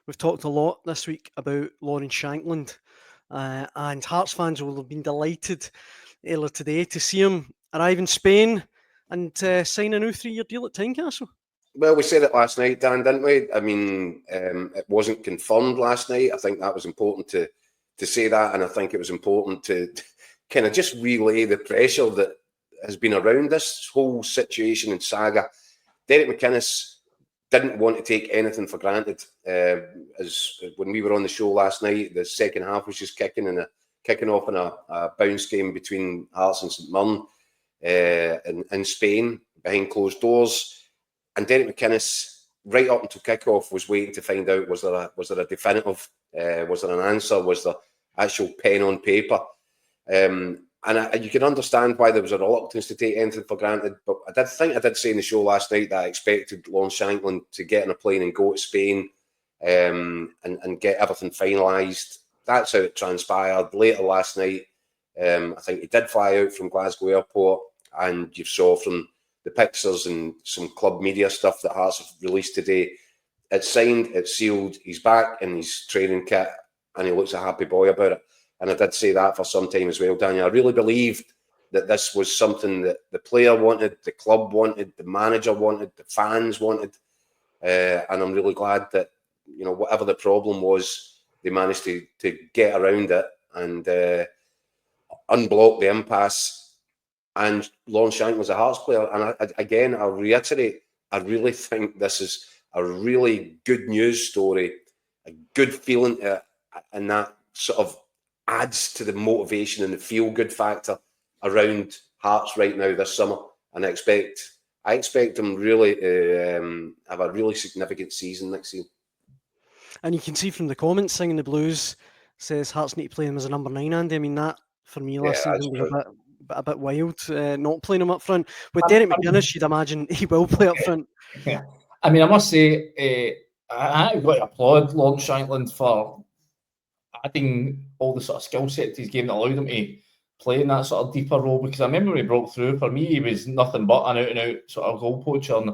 We've talked a lot this week about Lawrence Shankland, and Hearts fans will have been delighted earlier today to see him arrive in Spain and sign a new 3-year deal at Tynecastle. Well, we said it last night, Dan, didn't we? I mean, it wasn't confirmed last night. I think that was important to say that, and I think it was important to kind of just relay the pressure that has been around this whole situation and saga. Derek McInnes didn't want to take anything for granted. As when we were on the show last night, the second half was just kicking off in a bounce game between Hearts and St Mirren in Spain behind closed doors. And Derek McInnes, right up until kickoff, was waiting to find out was there a definitive, was there an answer, was there actual pen on paper, and you can understand why there was a reluctance to take anything for granted. But I did say in the show last night that I expected Lawrence Shankland to get on a plane and go to Spain, and get everything finalised. That's how it transpired. Later last night, I think he did fly out from Glasgow Airport, and you saw from the pictures and some club media stuff that Hearts have released today, it's signed, it's sealed, he's back in his training kit, and he looks a happy boy about it. And I did say that for some time as well, Daniel. I really believed that this was something that the player wanted, the club wanted, the manager wanted, the fans wanted. And I'm really glad that, whatever the problem was, they managed to get around it and unblock the impasse. And Lawrence Shankland was a Hearts player. And I'll reiterate, I really think this is a really good news story, a good feeling, and that sort of adds to the motivation and the feel-good factor around Hearts right now this summer. And I expect them really to have a really significant season next season. And you can see from the comments, Singing the Blues says Hearts need to play him as a number 9, Andy. I mean, that, for me, last season was a bit wild, not playing him up front. With Derek McInnes, you'd imagine he will play up front. Yeah. I mean, I must say, I've got to applaud Lawrence Shankland for adding all the sort of skill set to his game that allowed him to play in that sort of deeper role, because I remember when he broke through, for me, he was nothing but an out-and-out sort of goal poacher. And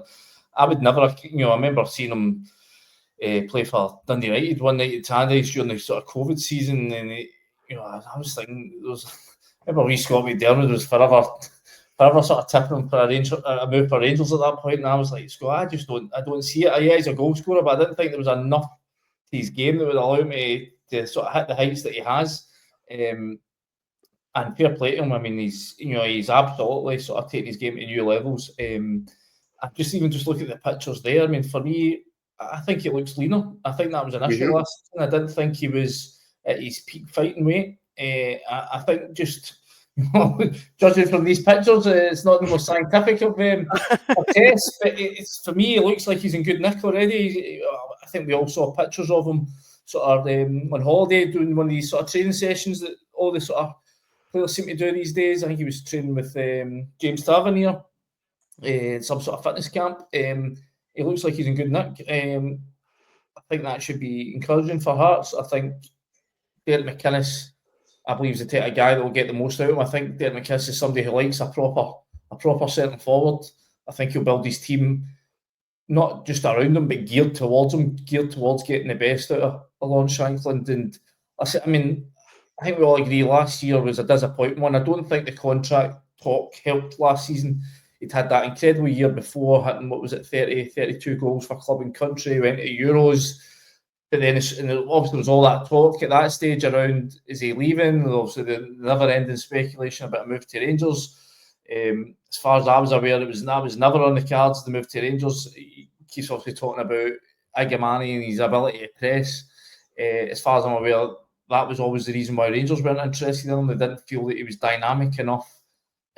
I would never, I remember seeing him play for Dundee United one night at Tannadice during the sort of COVID season, and I was thinking, I remember wee Scott McDermott was forever sort of tipping him for a move for Rangers at that point, and I was like, Scott, I don't see it. Yeah, he's a goal scorer, but I didn't think there was enough to his game that would allow me to sort of hit the heights that he has. And fair play to him. I mean, he's absolutely sort of taking his game to new levels. I just look at the pictures there. I mean, for me, I think he looks leaner. I think that was an issue last season. I didn't think he was at his peak fighting weight. I think just judging from these pictures, it's not the most scientific of tests, but for me, it looks like he's in good nick already. I think we all saw pictures of him sort of on holiday doing one of these sort of training sessions that all the sort of players seem to do these days. I think he was training with James Tavernier in some sort of fitness camp. He looks like he's in good nick. I think that should be encouraging for Hearts. I think Derek McInnes, I believe, is the type of guy that will get the most out of him. I think Derek McInnes is somebody who likes a proper centre forward. I think he'll build his team not just around him, but geared towards getting the best out of Lawrence Shankland. And I think we all agree last year was a disappointing one. I don't think the contract talk helped last season. He'd had that incredible year before, hitting, 32 goals for club and country, went to Euros. But then obviously there was all that talk at that stage around, is he leaving? And obviously the never-ending speculation about a move to Rangers. As far as I was aware, that was never on the cards, the move to Rangers. He keeps obviously talking about Agamani and his ability to press. As far as I'm aware, that was always the reason why Rangers weren't interested in him. They didn't feel that he was dynamic enough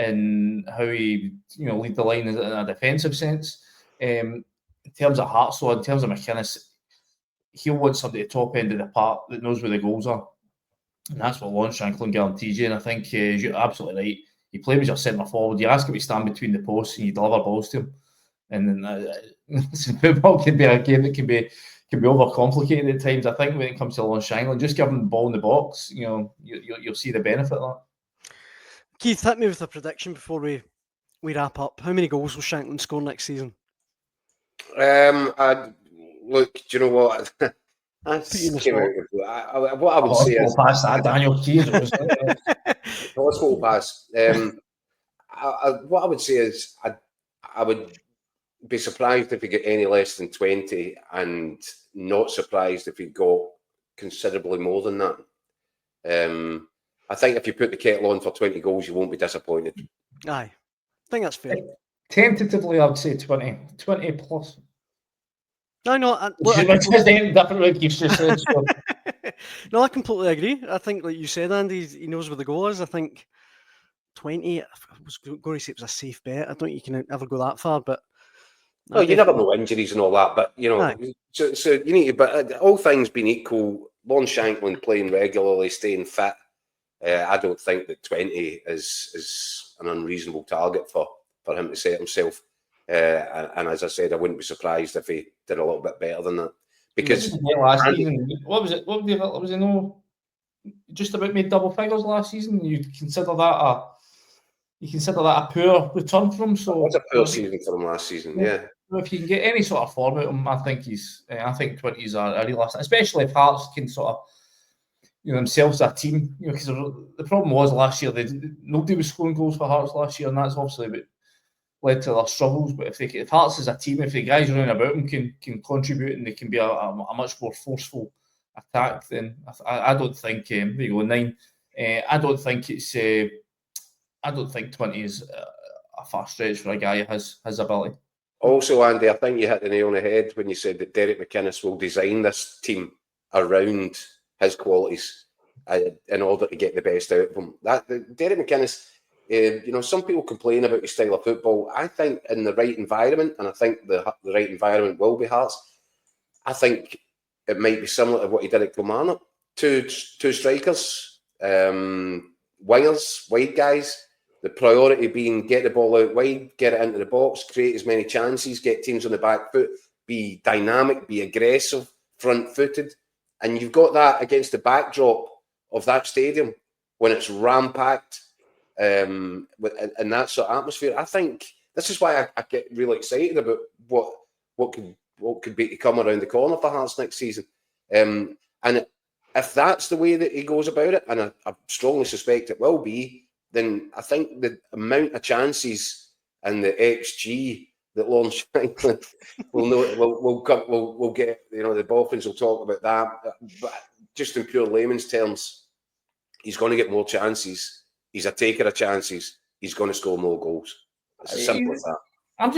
in how he lead the line in a defensive sense. In terms of Hearts, so in terms of McInnes, he'll want somebody at the top end of the park that knows where the goals are. And that's what Lawrence Shankland guarantees you. And I think you're absolutely right. You play him as your centre forward. You ask him to stand between the posts and you deliver balls to him. And then football can be a game that can be overcomplicated at times. I think when it comes to Lawrence Shankland, just give him the ball in the box. You'll see the benefit of that. Keith, hit me with a prediction before we wrap up. How many goals will Shankland score next season? Look, do you know what? Came out. What I would say is, pass that, Daniel. Jesus. hospital pass. What I would say is, I would be surprised if he got any less than 20, and not surprised if he got considerably more than that. I think if you put the kettle on for 20 goals, you won't be disappointed. Aye, I think that's fair. Tentatively, I'd say 20 plus. No, no, I completely agree. I think, like you said, Andy, he knows where the goal is. I think 20, I was going to say it was a safe bet. I don't think you can ever go that far, but well, you never know injuries and all that. But you know, so you need to. But all things being equal, Lon Shankland playing regularly, staying fit, I don't think that 20 is an unreasonable target for him to set himself. And as I said, I wouldn't be surprised if he did a little bit better than that. Because last season, what was it? Was it no? Just about made double figures last season. You consider that a poor return from him. So it's a poor season for him last season. Yeah. If you can get any sort of form out of him, I think 20s are a real asset, especially if Hearts can sort of, themselves a team. Because the problem was last year nobody was scoring goals for Hearts last year, and that's obviously led to their struggles. But if Hearts as a team, if the guys running about them can contribute and they can be a much more forceful attack, then I don't think there you go 9. I don't think 20 is a far stretch for a guy who has ability. Also, Andy, I think you hit the nail on the head when you said that Derek McInnes will design this team around his qualities in order to get the best out of him. Derek McInnes, some people complain about his style of football. I think in the right environment, and I think the right environment will be Hearts, I think it might be similar to what he did at Kilmarnock. Two strikers, wingers, wide guys. The priority being get the ball out wide, get it into the box, create as many chances, get teams on the back foot, be dynamic, be aggressive, front-footed. And you've got that against the backdrop of that stadium when it's ram-packed in that sort of atmosphere. I think this is why I get really excited about what could be to come around the corner for Hearts next season. And if that's the way that he goes about it, and I strongly suspect it will be, then I think the amount of chances and the XG that Lon Shankland will get, the Dolphins will talk about that. But just in pure layman's terms, he's going to get more chances. He's a taker of chances. He's going to score more goals. It's as simple as that. I'm just